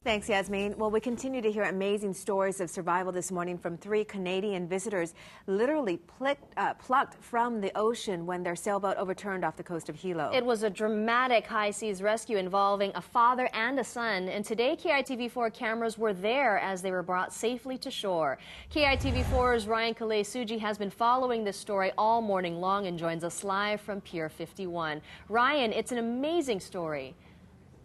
Thanks, Yasmin. Well, we continue to hear amazing stories of survival this morning from 3 Canadian visitors literally plucked from the ocean when their sailboat overturned off the coast of Hilo. It was a dramatic high seas rescue involving a father and a son, and today KITV4 cameras were there as they were brought safely to shore. KITV4's Ryan Kalei-Suji has been following this story all morning long and joins us live from Pier 51. Ryan, it's an amazing story.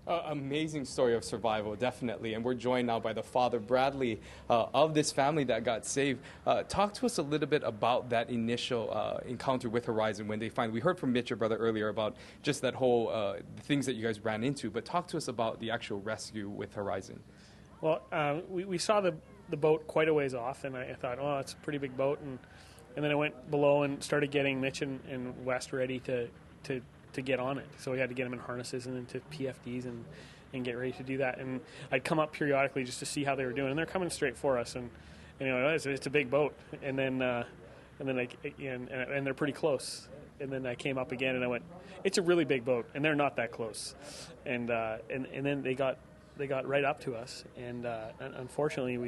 Amazing story of survival, definitely. And we're joined now by the father, Bradley, of this family that got saved. Talk to us a little bit about that initial encounter with Horizon when they finally, we heard from Mitch, your brother, earlier about just that whole things that you guys ran into, but talk to us about the actual rescue with Horizon. Well, we saw the boat quite a ways off, and I thought, oh, it's a pretty big boat. And then I went below and started getting Mitch and West ready to get on it. So we had to get them in harnesses and into PFDs and get ready to do that. And I'd come up periodically just to see how they were doing. And they're coming straight for us. And you know, it's a big boat. And then they're pretty close. And then I came up again and I went, it's a really big boat, and they're not that close. And then they got right up to us. And unfortunately,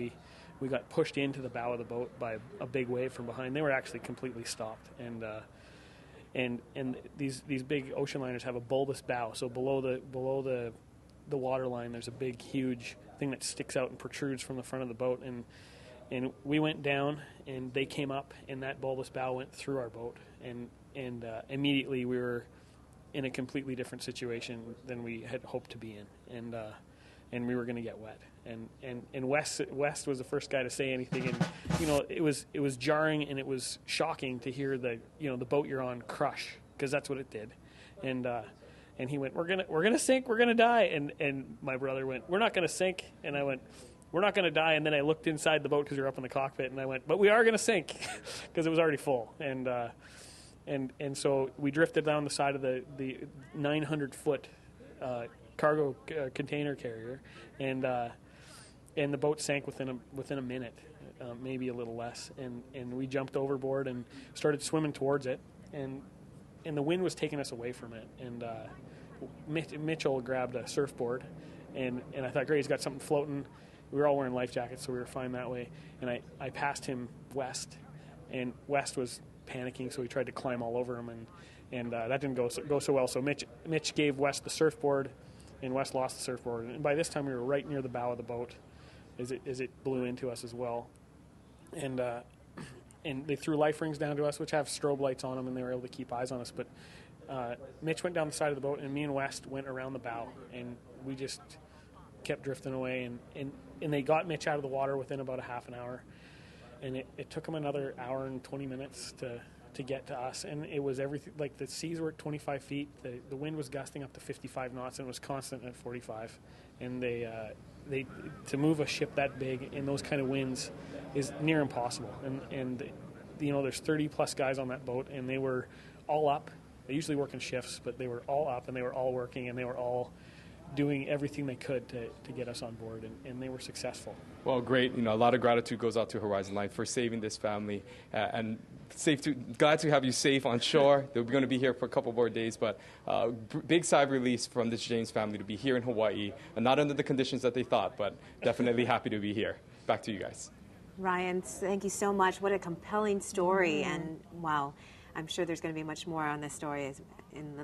we got pushed into the bow of the boat by a big wave from behind. They were actually completely stopped. And these big ocean liners have a bulbous bow, so below the water line there's a big, huge thing that sticks out and protrudes from the front of the boat. And we went down, and they came up, and that bulbous bow went through our boat, and immediately we were in a completely different situation than we had hoped to be in, and we were going to get wet. And West was the first guy to say anything, and you know, it was jarring and it was shocking to hear the boat you're on crush, because that's what it did. And he went, we're gonna sink, we're gonna die. And my brother went, we're not gonna sink. And I went, we're not gonna die. And then I looked inside the boat because we were up in the cockpit, and I went, but we are gonna sink, because it was already full. And so we drifted down the side of the 900-foot cargo container carrier, and the boat sank within a minute, maybe a little less. And we jumped overboard and started swimming towards it, and the wind was taking us away from it. And Mitchell grabbed a surfboard, and I thought, great, he's got something floating. We were all wearing life jackets, so we were fine that way. And I passed him West, and West was panicking, so he tried to climb all over him, and that didn't go so well. So Mitch gave West the surfboard, and West lost the surfboard. And by this time, we were right near the bow of the boat as it blew into us as well. And they threw life rings down to us, which have strobe lights on them, and they were able to keep eyes on us. But Mitch went down the side of the boat, and me and West went around the bow, and we just kept drifting away. And they got Mitch out of the water within about a half an hour. And it took them another hour and 20 minutes to get to us, and it was everything. Like, the seas were at 25 feet, the wind was gusting up to 55 knots, and it was constant at 45. And they to move a ship that big in those kind of winds is near impossible. And you know, there's 30 plus guys on that boat, and they were all up. They usually work in shifts, but they were all up, and they were all working, and they were all doing everything they could to get us on board, and they were successful. Well, great. You know, a lot of gratitude goes out to Horizon Life for saving this family, and glad to have you safe on shore. They're going to be here for a couple more days, but big sigh of release from this James family to be here in Hawaii, and not under the conditions that they thought, but definitely happy to be here. Back to you guys. Ryan, thank you so much. What a compelling story, and wow, I'm sure there's going to be much more on this story in the